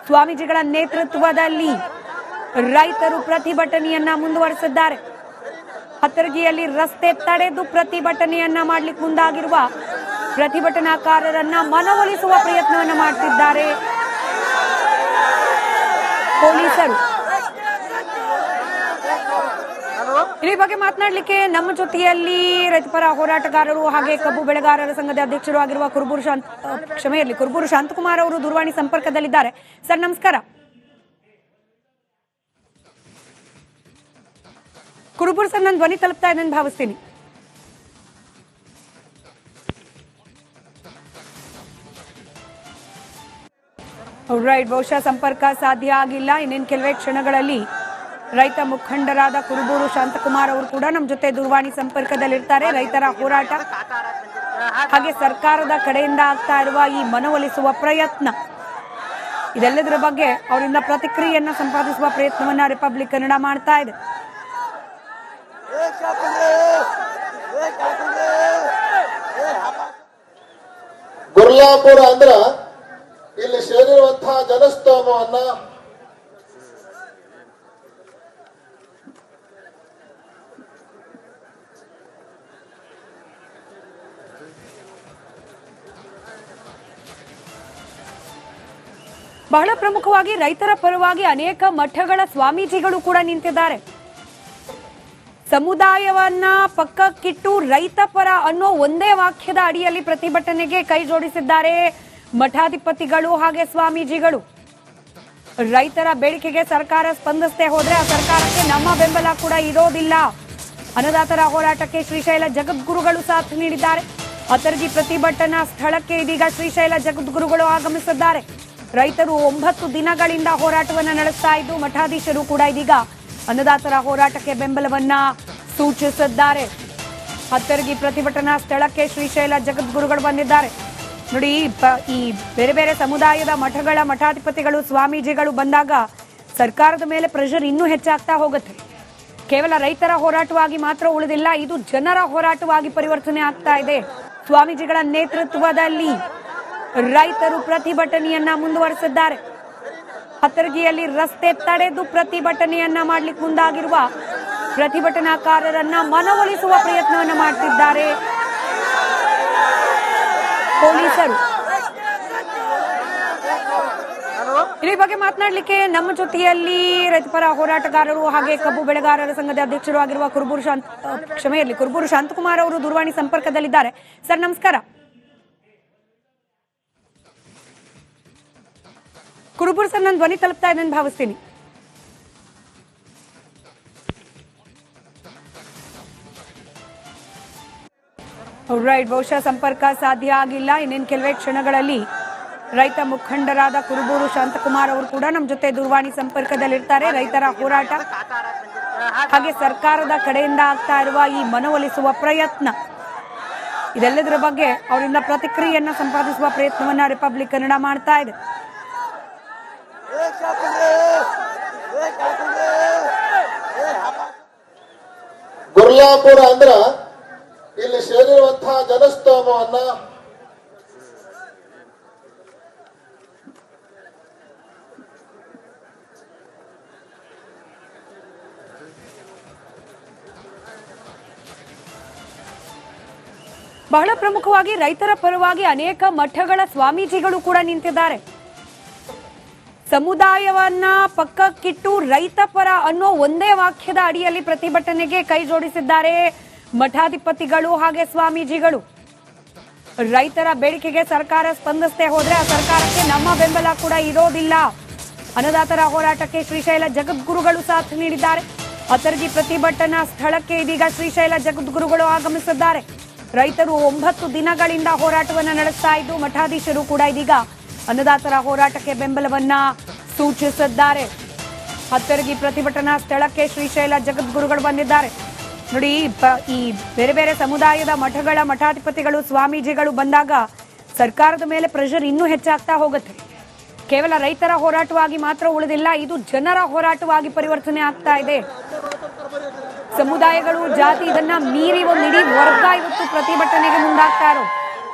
ಸ್ವಾಮೀಜಿಗಳ ನೇತೃತ್ವದಲ್ಲಿ ರೈತರು ಪ್ರತಿಭಟನೆಯನ್ನ ಮುಂದುವರೆಸಿದ್ದಾರೆ. ಹತ್ತರಗಿಯಲ್ಲಿ ರಸ್ತೆ ತಡೆದು ಪ್ರತಿಭಟನೆಯನ್ನ ಮಾಡಲಿಕ್ಕೆ ಮುಂದಾಗಿರುವ ಪ್ರತಿಭಟನಾಕಾರರನ್ನ ಮನವೊಲಿಸುವ ಪ್ರಯತ್ನವನ್ನ ಮಾಡ್ತಿದ್ದಾರೆ ಪೊಲೀಸರು. ಈ ಬಗ್ಗೆ ಮಾತನಾಡಲಿಕ್ಕೆ ನಮ್ಮ ಜೊತೆಯಲ್ಲಿ ರೈತಪರ ಹೋರಾಟಗಾರರು ಹಾಗೆ ಕಬ್ಬು ಬೆಳೆಗಾರರ ಸಂಘದ ಅಧ್ಯಕ್ಷರು ಆಗಿರುವ ಕುರುಬೂರು ಶಾಂತಕುಮಾರ್ ಅವರು ದೂರವಾಣಿ ಸಂಪರ್ಕದಲ್ಲಿದ್ದಾರೆ. ಸರ್ ನಮಸ್ಕಾರ. ಕುರುಬೂರು ಸರ್, ನನ್ನ ಧ್ವನಿ ತಲುಪ್ತಾ ಇದೆ ಅಂತ ಭಾವಿಸ್ತೀನಿ. ರೈಟ್, ಬಹುಶಃ ಸಂಪರ್ಕ ಸಾಧ್ಯ ಆಗಿಲ್ಲ. ಇನ್ನೇನು ಕೆಲವೇ ಕ್ಷಣಗಳಲ್ಲಿ ರೈತ ಮುಖಂಡರಾದ ಕುರುಬೂರು ಶಾಂತಕುಮಾರ್ ಅವರು ಕೂಡ ನಮ್ಮ ಜೊತೆ ದೂರವಾಣಿ ಸಂಪರ್ಕದಲ್ಲಿರ್ತಾರೆ. ರೈತರ ಹೋರಾಟ ಹಾಗೆ ಸರ್ಕಾರದ ಕಡೆಯಿಂದ ಆಗ್ತಾ ಇರುವ ಈ ಮನವೊಲಿಸುವ ಪ್ರಯತ್ನ, ಇದೆಲ್ಲದರ ಬಗ್ಗೆ ಅವರಿಂದ ಪ್ರತಿಕ್ರಿಯೆಯನ್ನ ಸಂಪಾದಿಸುವ ಪ್ರಯತ್ನವನ್ನ ರಿಪಬ್ಲಿಕ್ ಕನ್ನಡ ಮಾಡ್ತಾ ಇದೆ. ಗುರ್ಲಾಪುರ ಅಂದ್ರ ಇಲ್ಲಿ ಸೇರಿರುವಂತಹ ಜನಸ್ತೋಮವನ್ನ ಬಹಳ ಪ್ರಮುಖವಾಗಿ ರೈತರ ಪರವಾಗಿ ಅನೇಕ ಮಠಗಳ ಸ್ವಾಮೀಜಿಗಳು ಕೂಡ ನಿಂತಿದ್ದಾರೆ. ಸಮುದಾಯವನ್ನ ಪಕ್ಕಕ್ಕಿಟ್ಟು ರೈತ ಪರ ಅನ್ನೋ ಒಂದೇ ವಾಕ್ಯದ ಅಡಿಯಲ್ಲಿ ಪ್ರತಿಭಟನೆಗೆ ಕೈ ಜೋಡಿಸಿದ್ದಾರೆ ಮಠಾಧಿಪತಿಗಳು ಹಾಗೆ ಸ್ವಾಮೀಜಿಗಳು. ರೈತರ ಬೇಡಿಕೆಗೆ ಸರ್ಕಾರ ಸ್ಪಂದಿಸದೆ ಹೋದ್ರೆ ಆ ಸರ್ಕಾರಕ್ಕೆ ನಮ್ಮ ಬೆಂಬಲ ಕೂಡ ಇರೋದಿಲ್ಲ. ಅನ್ನದಾತರ ಹೋರಾಟಕ್ಕೆ ಶ್ರೀಶೈಲ ಜಗದ್ಗುರುಗಳು ಸಾಥ್ ನೀಡಿದ್ದಾರೆ. ಅತರ್ಗಿ ಪ್ರತಿಭಟನಾ ಸ್ಥಳಕ್ಕೆ ಇದೀಗ ಶ್ರೀಶೈಲ ಜಗದ್ಗುರುಗಳು ಆಗಮಿಸಿದ್ದಾರೆ. ರೈತರು 9 ದಿನಗಳಿಂದ ಹೋರಾಟವನ್ನ ನಡೆಸ್ತಾ ಇದ್ದು ಮಠಾಧೀಶರು ಕೂಡ ಇದೀಗ ಅನ್ನದಾತರ ಹೋರಾಟಕ್ಕೆ ಬೆಂಬಲವನ್ನ ಸೂಚಿಸಿದ್ದಾರೆ. ಹತ್ತರ್ಗಿ ಪ್ರತಿಭಟನಾ ಸ್ಥಳಕ್ಕೆ ಶ್ರೀಶೈಲ ಜಗದ್ಗುರುಗಳು ಬಂದಿದ್ದಾರೆ. ನೋಡಿ, ಈ ಬೇರೆ ಬೇರೆ ಸಮುದಾಯದ ಮಠಗಳ ಮಠಾಧಿಪತಿಗಳು ಸ್ವಾಮೀಜಿಗಳು ಬಂದಾಗ ಸರ್ಕಾರದ ಮೇಲೆ ಪ್ರೆಷರ್ ಇನ್ನೂ ಹೆಚ್ಚಾಗ್ತಾ ಹೋಗುತ್ತೆ. ಕೇವಲ ರೈತರ ಹೋರಾಟವಾಗಿ ಮಾತ್ರ ಉಳಿದಿಲ್ಲ, ಇದು ಜನರ ಹೋರಾಟವಾಗಿ ಪರಿವರ್ತನೆ ಆಗ್ತಾ ಇದೆ. ಸ್ವಾಮೀಜಿಗಳ ನೇತೃತ್ವದಲ್ಲಿ ರೈತರು ಪ್ರತಿಭಟನೆಯನ್ನ ಮುಂದುವರೆಸಿದ್ದಾರೆ. ಹತ್ತರಗಿಯಲ್ಲಿ ರಸ್ತೆ ತಡೆದು ಪ್ರತಿಭಟನೆಯನ್ನ ಮಾಡಲಿಕ್ಕೆ ಮುಂದಾಗಿರುವ ಪ್ರತಿಭಟನಾಕಾರರನ್ನ ಮನವೊಲಿಸುವ ಪ್ರಯತ್ನವನ್ನ ಮಾಡ್ತಿದ್ದಾರೆ ಪೊಲೀಸರು. ಈ ಬಗ್ಗೆ ಮಾತನಾಡಲಿಕ್ಕೆ ನಮ್ಮ ಜೊತೆಯಲ್ಲಿ ರೈತಪರ ಹೋರಾಟಗಾರರು ಹಾಗೆ ಕಬ್ಬು ಬೆಳೆಗಾರರ ಸಂಘದ ಅಧ್ಯಕ್ಷರು ಆಗಿರುವ ಕುರುಬೂರು ಶಾಂತಕುಮಾರ್ ಅವರು ದೂರವಾಣಿ ಸಂಪರ್ಕದಲ್ಲಿದ್ದಾರೆ. ಸರ್ ನಮಸ್ಕಾರ. ಕುರುಬೂರು ಸರ್, ನನ್ನ ಧ್ವನಿ ತಲುಪ್ತಾ ಇದೆ ಅಂತ ಭಾವಿಸ್ತೀನಿ. ರೈಟ್, ಬಹುಶಃ ಸಂಪರ್ಕ ಸಾಧ್ಯ ಆಗಿಲ್ಲ. ಇನ್ನೇನು ಕೆಲವೇ ಕ್ಷಣಗಳಲ್ಲಿ ರೈತ ಮುಖಂಡರಾದ ಕುರುಬೂರು ಶಾಂತಕುಮಾರ್ ಅವರು ಕೂಡ ನಮ್ಮ ಜೊತೆ ದೂರವಾಣಿ ಸಂಪರ್ಕದಲ್ಲಿರ್ತಾರೆ. ರೈತರ ಹೋರಾಟ ಹಾಗೆ ಸರ್ಕಾರದ ಕಡೆಯಿಂದ ಆಗ್ತಾ ಇರುವ ಈ ಮನವೊಲಿಸುವ ಪ್ರಯತ್ನ, ಇದೆಲ್ಲದರ ಬಗ್ಗೆ ಅವರಿಂದ ಪ್ರತಿಕ್ರಿಯೆಯನ್ನ ಸಂಪಾದಿಸುವ ಪ್ರಯತ್ನವನ್ನ ರಿಪಬ್ಲಿಕ್ ಕನ್ನಡ ಮಾಡ್ತಾ ಇದೆ. ಗುರ್ಲಾಪುರ ಅಂದ್ರ ಇಲ್ಲಿ ಸೇರಿರುವಂತಹ ಜನಸ್ತೋಮವನ್ನ ಬಹಳ ಪ್ರಮುಖವಾಗಿ ರೈತರ ಪರವಾಗಿ ಅನೇಕ ಮಠಗಳ ಸ್ವಾಮೀಜಿಗಳು ಕೂಡ ನಿಂತಿದ್ದಾರೆ. ಸಮುದಾಯವನ್ನ ಪಕ್ಕಕ್ಕಿಟ್ಟು ರೈತ ಪರ ಅನ್ನೋ ಒಂದೇ ವಾಕ್ಯದ ಅಡಿಯಲ್ಲಿ ಪ್ರತಿಭಟನೆಗೆ ಕೈ ಜೋಡಿಸಿದ್ದಾರೆ ಮಠಾಧಿಪತಿಗಳು ಹಾಗೆ ಸ್ವಾಮೀಜಿಗಳು. ರೈತರ ಬೇಡಿಕೆಗೆ ಸರ್ಕಾರ ಸ್ಪಂದಿಸದೆ ಹೋದ್ರೆ ಆ ಸರ್ಕಾರಕ್ಕೆ ನಮ್ಮ ಬೆಂಬಲ ಕೂಡ ಇರೋದಿಲ್ಲ. ಅನ್ನದಾತರ ಹೋರಾಟಕ್ಕೆ ಶ್ರೀಶೈಲ ಜಗದ್ಗುರುಗಳು ಸಾಥ್ ನೀಡಿದ್ದಾರೆ. ಅತರ್ಗಿ ಪ್ರತಿಭಟನಾ ಸ್ಥಳಕ್ಕೆ ಇದೀಗ ಶ್ರೀಶೈಲ ಜಗದ್ಗುರುಗಳು ಆಗಮಿಸಿದ್ದಾರೆ. ರೈತರು 9 ದಿನಗಳಿಂದ ಹೋರಾಟವನ್ನ ನಡೆಸ್ತಾ ಇದ್ದು ಮಠಾಧೀಶರು ಕೂಡ ಇದೀಗ ಅನ್ನದಾತರ ಹೋರಾಟಕ್ಕೆ ಬೆಂಬಲವನ್ನ ಸೂಚಿಸಿದ್ದಾರೆ. ಹತ್ತರಗಿ ಪ್ರತಿಭಟನಾ ಸ್ಥಳಕ್ಕೆ ಶ್ರೀಶೈಲ ಜಗದ್ಗುರುಗಳು ಬಂದಿದ್ದಾರೆ. ನೋಡಿ, ಈ ಬೇರೆ ಬೇರೆ ಸಮುದಾಯದ ಮಠಗಳ ಮಠಾಧಿಪತಿಗಳು ಸ್ವಾಮೀಜಿಗಳು ಬಂದಾಗ ಸರ್ಕಾರದ ಮೇಲೆ ಪ್ರೆಷರ್ ಇನ್ನೂ ಹೆಚ್ಚಾಗ್ತಾ ಹೋಗುತ್ತೆ. ಕೇವಲ ರೈತರ ಹೋರಾಟವಾಗಿ ಮಾತ್ರ ಉಳಿದಿಲ್ಲ, ಇದು ಜನರ ಹೋರಾಟವಾಗಿ ಪರಿವರ್ತನೆ ಆಗ್ತಾ ಇದೆ. ಸಮುದಾಯಗಳು, ಜಾತಿ ಇದನ್ನ ಮೀರಿ ಒಂದು ಇಡೀ ವರ್ಗ ಇವತ್ತು ಪ್ರತಿಭಟನೆಗೆ ಮುಂದಾಗ್ತಾ ಇರೋದು.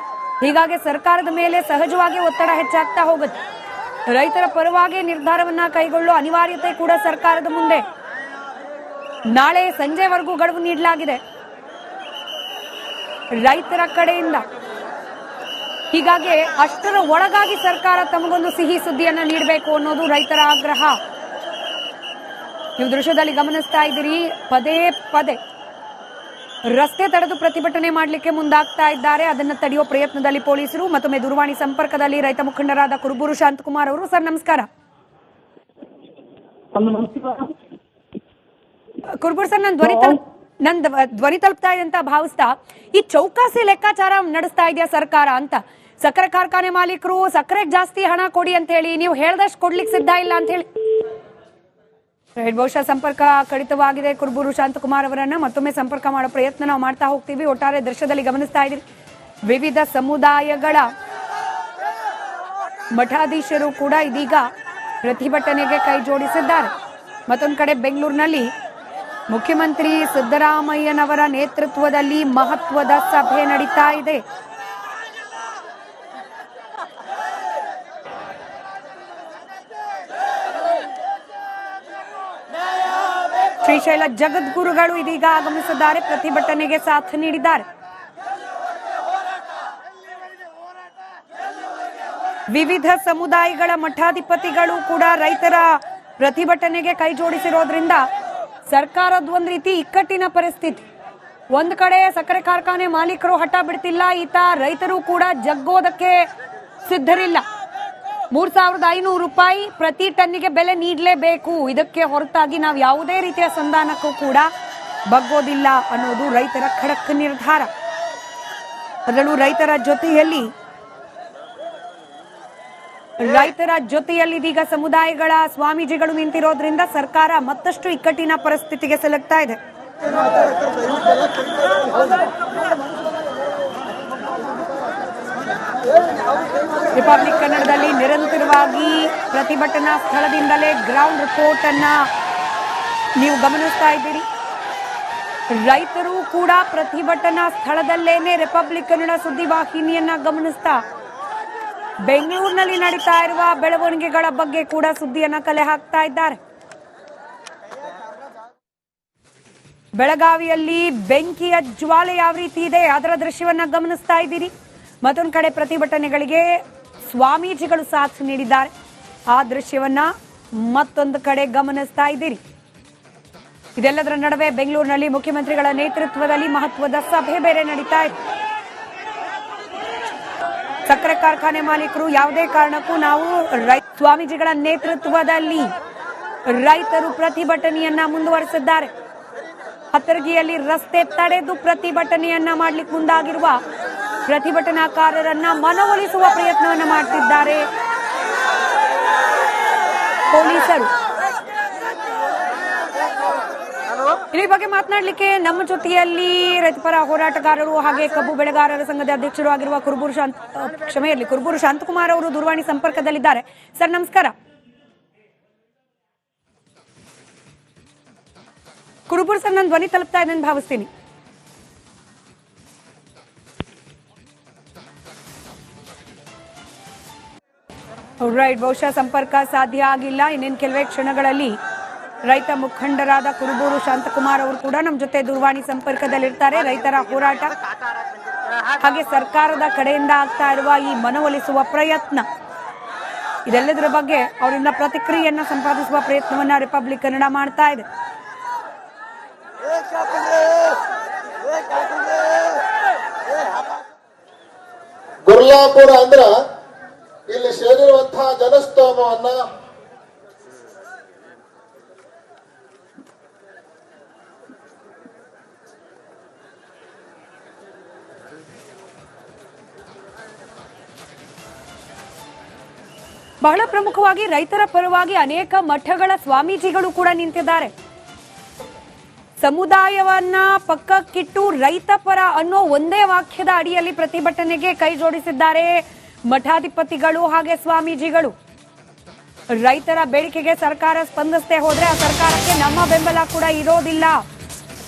ಹೀಗಾಗಿ ಸರ್ಕಾರದ ಮೇಲೆ ಸಹಜವಾಗಿ ಒತ್ತಡ ಹೆಚ್ಚಾಗ್ತಾ ಹೋಗುತ್ತೆ. ರೈತರ ಪರವಾಗಿ ನಿರ್ಧಾರವನ್ನ ಕೈಗೊಳ್ಳುವ ಅನಿವಾರ್ಯತೆ ಕೂಡ ಸರ್ಕಾರದ ಮುಂದೆ. ನಾಳೆ ಸಂಜೆವರೆಗೂ ಗಡುವು ನೀಡಲಾಗಿದೆ ರೈತರ ಕಡೆಯಿಂದ. ಹೀಗಾಗಿ ಅಷ್ಟರ ಒಳಗಾಗಿ ಸರ್ಕಾರ ತಮಗೊಂದು ಸಿಹಿ ಸುದ್ದಿಯನ್ನ ನೀಡಬೇಕು ಅನ್ನೋದು ರೈತರ ಆಗ್ರಹ. ನೀವು ದೃಶ್ಯದಲ್ಲಿ ಗಮನಿಸ್ತಾ ಇದ್ದೀರಿ, ಪದೇ ಪದೇ ರಸ್ತೆ ತಡೆದು ಪ್ರತಿಭಟನೆ ಮಾಡಲಿಕ್ಕೆ ಮುಂದಾಗ್ತಾ ಇದ್ದಾರೆ. ಅದನ್ನು ತಡೆಯುವ ಪ್ರಯತ್ನದಲ್ಲಿ ಪೊಲೀಸರು. ಮತ್ತೊಮ್ಮೆ ದೂರವಾಣಿ ಸಂಪರ್ಕದಲ್ಲಿ ರೈತ ಮುಖಂಡರಾದ ಕುರುಬೂರು ಶಾಂತಕುಮಾರ್ ಅವರು. ಸರ್ ನಮಸ್ಕಾರ. ಕುರುಬೂರು ಸರ್, ನನ್ನ ಧ್ವನಿ ತಲುಪ್ತಾ ಇದೆ ಅಂತ ಭಾವಿಸ್ತಾ, ಈ ಚೌಕಾಸಿ ಲೆಕ್ಕಾಚಾರ ನಡೆಸ್ತಾ ಇದೆಯಾ ಸರ್ಕಾರ ಅಂತ? ಸಕ್ಕರೆ ಕಾರ್ಖಾನೆ ಮಾಲೀಕರು ಸಕ್ಕರೆಗೆ ಜಾಸ್ತಿ ಹಣ ಕೊಡಿ ಅಂತ ಹೇಳಿ ನೀವು ಹೇಳ್ದಷ್ಟು ಕೊಡ್ಲಿಕ್ಕೆ ಸಿದ್ಧ ಇಲ್ಲ ಅಂತ ಹೇಳಿ ಬಹುಶಃ ಸಂಪರ್ಕ ಕಡಿತವಾಗಿದೆ ಕುರುಬೂರು ಶಾಂತಕುಮಾರ್ ಅವರನ್ನ. ಮತ್ತೊಮ್ಮೆ ಸಂಪರ್ಕ ಮಾಡೋ ಪ್ರಯತ್ನ ನಾವು ಮಾಡ್ತಾ ಹೋಗ್ತೀವಿ. ಒಟ್ಟಾರೆ ದೃಶ್ಯದಲ್ಲಿ ಗಮನಿಸ್ತಾ ಇದ್ದೀರಿ, ವಿವಿಧ ಸಮುದಾಯಗಳ ಮಠಾಧೀಶರು ಕೂಡ ಇದೀಗ ಪ್ರತಿಭಟನೆಗೆ ಕೈ ಜೋಡಿಸಿದ್ದಾರೆ. ಮತ್ತೊಂದು ಕಡೆ ಬೆಂಗಳೂರಿನಲ್ಲಿ ಮುಖ್ಯಮಂತ್ರಿ ಸಿದ್ದರಾಮಯ್ಯನವರ ನೇತೃತ್ವದಲ್ಲಿ ಮಹತ್ವದ ಸಭೆ ನಡೀತಾ ಇದೆ. ಶ್ರೀಶೈಲ ಜಗದ್ಗುರುಗಳು ಇದೀಗ ಆಗಮಿಸಿದ್ದಾರೆ, ಪ್ರತಿಭಟನೆಗೆ ಸಾಥ್ ನೀಡಿದ್ದಾರೆ. ವಿವಿಧ ಸಮುದಾಯಗಳ ಮಠಾಧಿಪತಿಗಳು ಕೂಡ ರೈತರ ಪ್ರತಿಭಟನೆಗೆ ಕೈ ಜೋಡಿಸಿರೋದ್ರಿಂದ ಸರ್ಕಾರದ ಒಂದು ರೀತಿ ಇಕ್ಕಟ್ಟಿನ ಪರಿಸ್ಥಿತಿ. ಒಂದ್ ಕಡೆ ಸಕ್ಕರೆ ಕಾರ್ಖಾನೆ ಮಾಲೀಕರು ಹಠ ಬಿಡ್ತಿಲ್ಲ, ಈತ ರೈತರು ಕೂಡ ಜಗ್ಗೋದಕ್ಕೆ ಸಿದ್ಧರಿಲ್ಲ. 3,500 ರೂಪಾಯಿ ಪ್ರತಿ ಟನ್ನಿಗೆ ಬೆಲೆ ನೀಡಲೇಬೇಕು. ಇದಕ್ಕೆ ಹೊರತಾಗಿ ನಾವು ಯಾವುದೇ ರೀತಿಯ ಸಂಧಾನಕ್ಕೂ ಕೂಡ ಬಗ್ಗೋದಿಲ್ಲ ಅನ್ನೋದು ರೈತರ ಖಡಕ್ ನಿರ್ಧಾರ. ಅದರಲ್ಲೂ ರೈತರ ಜೊತೆಯಲ್ಲಿ ಇದೀಗ ಸಮುದಾಯಗಳ ಸ್ವಾಮೀಜಿಗಳು ನಿಂತಿರೋದ್ರಿಂದ ಸರ್ಕಾರ ಮತ್ತಷ್ಟು ಇಕ್ಕಟ್ಟಿನ ಪರಿಸ್ಥಿತಿಗೆ ಸಿಲುಕ್ತಾ ಇದೆ. ರಿಪಬ್ಲಿಕ್ ಕನ್ನಡದಲ್ಲಿ ನಿರಂತರವಾಗಿ ಪ್ರತಿಭಟನಾ ಸ್ಥಳದಿಂದಲೇ ಗ್ರೌಂಡ್ ರಿಪೋರ್ಟ್ ಅನ್ನ ನೀವು ಗಮನಿಸ್ತಾ ಇದ್ದೀರಿ. ರೈತರು ಕೂಡ ಪ್ರತಿಭಟನಾ ಸ್ಥಳದಲ್ಲೇನೆ ರಿಪಬ್ಲಿಕ್ ಕನ್ನಡ ಸುದ್ದಿವಾಹಿನಿಯನ್ನ ಗಮನಿಸ್ತಾ ಬೆಂಗಳೂರಿನಲ್ಲಿ ನಡೀತಾ ಇರುವ ಬೆಳವಣಿಗೆಗಳ ಬಗ್ಗೆ ಕೂಡ ಸುದ್ದಿಯನ್ನ ಕಲೆ ಹಾಕ್ತಾ ಇದ್ದಾರೆ. ಬೆಳಗಾವಿಯಲ್ಲಿ ಬೆಂಕಿಯ ಜ್ವಾಲೆ ಯಾವ ರೀತಿ ಇದೆ ಅದರ ದೃಶ್ಯವನ್ನ ಗಮನಿಸ್ತಾ ಇದ್ದೀರಿ. ಮತ್ತೊಂದು ಕಡೆ ಪ್ರತಿಭಟನೆಗಳಿಗೆ ಸ್ವಾಮೀಜಿಗಳು ಸಾಥ್ ನೀಡಿದ್ದಾರೆ, ಆ ದೃಶ್ಯವನ್ನ ಮತ್ತೊಂದು ಕಡೆ ಗಮನಿಸ್ತಾ ಇದ್ದೀರಿ. ಇದೆಲ್ಲದರ ನಡುವೆ ಬೆಂಗಳೂರಿನಲ್ಲಿ ಮುಖ್ಯಮಂತ್ರಿಗಳ ನೇತೃತ್ವದಲ್ಲಿ ಮಹತ್ವದ ಸಭೆ ಬೇರೆ ನಡೀತಾ ಇದೆ. ಸಕ್ಕರೆ ಕಾರ್ಖಾನೆ ಮಾಲೀಕರು ಯಾವುದೇ ಕಾರಣಕ್ಕೂ ನಾವು ಸ್ವಾಮೀಜಿಗಳ ನೇತೃತ್ವದಲ್ಲಿ ರೈತರು ಪ್ರತಿಭಟನೆಯನ್ನ ಮುಂದುವರೆಸಿದ್ದಾರೆ. ಹತ್ತರಗಿಯಲ್ಲಿ ರಸ್ತೆ ತಡೆದು ಪ್ರತಿಭಟನೆಯನ್ನ ಮಾಡಲಿಕ್ಕೆ ಮುಂದಾಗಿರುವ ಪ್ರತಿಭಟನಾಕಾರರನ್ನ ಮನವೊಲಿಸುವ ಪ್ರಯತ್ನವನ್ನ ಮಾಡ್ತಿದ್ದಾರೆ ಪೊಲೀಸರು. ಈ ಬಗ್ಗೆ ಮಾತನಾಡಲಿಕ್ಕೆ ನಮ್ಮ ಜೊತೆಯಲ್ಲಿ ರೈತಪರ ಹೋರಾಟಗಾರರು ಹಾಗೆ ಕಬ್ಬು ಬೆಳೆಗಾರರ ಸಂಘದ ಅಧ್ಯಕ್ಷರು ಆಗಿರುವ ಕುರುಬೂರು ಶಾಂತಕುಮಾರ್ ಅವರು ದೂರವಾಣಿ ಸಂಪರ್ಕದಲ್ಲಿದ್ದಾರೆ. ಸರ್ ನಮಸ್ಕಾರ. ಕುರುಬೂರು ಸರ್, ನನ್ನ ಧ್ವನಿ ತಲುಪ್ತಾ ಇದೆ ಅಂತ ಭಾವಿಸ್ತೀನಿ. ರೈಟ್, ಬಹುಶಃ ಸಂಪರ್ಕ ಸಾಧ್ಯ ಆಗಿಲ್ಲ. ಇನ್ನೇನು ಕೆಲವೇ ಕ್ಷಣಗಳಲ್ಲಿ ರೈತ ಮುಖಂಡರಾದ ಕುರುಬೂರು ಶಾಂತಕುಮಾರ್ ಅವರು ಕೂಡ ನಮ್ಮ ಜೊತೆ ದೂರವಾಣಿ ಸಂಪರ್ಕದಲ್ಲಿರ್ತಾರೆ. ರೈತರ ಹೋರಾಟ ಹಾಗೆ ಸರ್ಕಾರದ ಕಡೆಯಿಂದ ಆಗ್ತಾ ಇರುವ ಈ ಮನವೊಲಿಸುವ ಪ್ರಯತ್ನ, ಇದೆಲ್ಲದರ ಬಗ್ಗೆ ಅವರಿಂದ ಪ್ರತಿಕ್ರಿಯೆಯನ್ನ ಸಂಪಾದಿಸುವ ಪ್ರಯತ್ನವನ್ನ ರಿಪಬ್ಲಿಕ್ ಕನ್ನಡ ಮಾಡ್ತಾ ಇದೆ. ಗುರ್ಲಾಪುರ ಅಂದ್ರ ಇಲ್ಲಿ ಸೇರಿರುವಂತಹ ಜನಸ್ತೋಮವನ್ನ ಬಹಳ ಪ್ರಮುಖವಾಗಿ ರೈತರ ಪರವಾಗಿ ಅನೇಕ ಮಠಗಳ ಸ್ವಾಮೀಜಿಗಳು ಕೂಡ ನಿಂತಿದ್ದಾರೆ. ಸಮುದಾಯವನ್ನ ಪಕ್ಕಕ್ಕಿಟ್ಟು ರೈತ ಪರ ಅನ್ನೋ ಒಂದೇ ವಾಕ್ಯದ ಅಡಿಯಲ್ಲಿ ಪ್ರತಿಭಟನೆಗೆ ಕೈ ಜೋಡಿಸಿದ್ದಾರೆ ಮಠಾಧಿಪತಿಗಳು ಹಾಗೆ ಸ್ವಾಮೀಜಿಗಳು. ರೈತರ ಬೇಡಿಕೆಗೆ ಸರ್ಕಾರ ಸ್ಪಂದಿಸದೆ ಹೋದ್ರೆ ಆ ಸರ್ಕಾರಕ್ಕೆ ನಮ್ಮ ಬೆಂಬಲ ಕೂಡ ಇರೋದಿಲ್ಲ.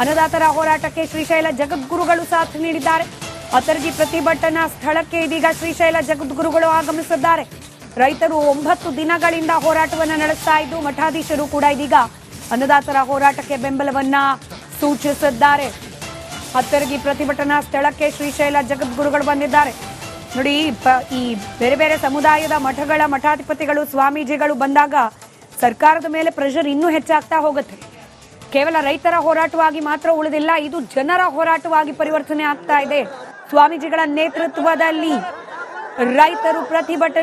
ಅನ್ನದಾತರ ಹೋರಾಟಕ್ಕೆ ಶ್ರೀಶೈಲ ಜಗದ್ಗುರುಗಳು ಸಾಥ್ ನೀಡಿದ್ದಾರೆ. ಅತರ್ಗಿ ಪ್ರತಿಭಟನಾ ಸ್ಥಳಕ್ಕೆ ಇದೀಗ ಶ್ರೀಶೈಲ ಜಗದ್ಗುರುಗಳು ಆಗಮಿಸಿದ್ದಾರೆ. ರೈತರು 9 ದಿನಗಳಿಂದ ಹೋರಾಟವನ್ನ ನಡೆಸ್ತಾ ಇದ್ದು ಮಠಾಧೀಶರು ಕೂಡ ಇದೀಗ ಅನ್ನದಾತರ ಹೋರಾಟಕ್ಕೆ ಬೆಂಬಲವನ್ನ ಸೂಚಿಸಿದ್ದಾರೆ. ಹತ್ತರಗಿ ಪ್ರತಿಭಟನಾ ಸ್ಥಳಕ್ಕೆ ಶ್ರೀಶೈಲ ಜಗದ್ಗುರುಗಳು ಬಂದಿದ್ದಾರೆ. ನೋಡಿ, ಈ ಬೇರೆ ಬೇರೆ ಸಮುದಾಯದ ಮಠಗಳ ಮಠಾಧಿಪತಿಗಳು ಸ್ವಾಮೀಜಿಗಳು ಬಂದಾಗ ಸರ್ಕಾರದ ಮೇಲೆ ಪ್ರೆಷರ್ ಇನ್ನೂ ಹೆಚ್ಚಾಗ್ತಾ ಹೋಗುತ್ತೆ. ಕೇವಲ ರೈತರ ಹೋರಾಟವಾಗಿ ಮಾತ್ರ ಉಳಿದಿಲ್ಲ, ಇದು ಜನರ ಹೋರಾಟವಾಗಿ ಪರಿವರ್ತನೆ ಆಗ್ತಾ ಇದೆ. ಸ್ವಾಮೀಜಿಗಳ ನೇತೃತ್ವದಲ್ಲಿ ರೈತರು ಪ್ರತಿಭಟನೆ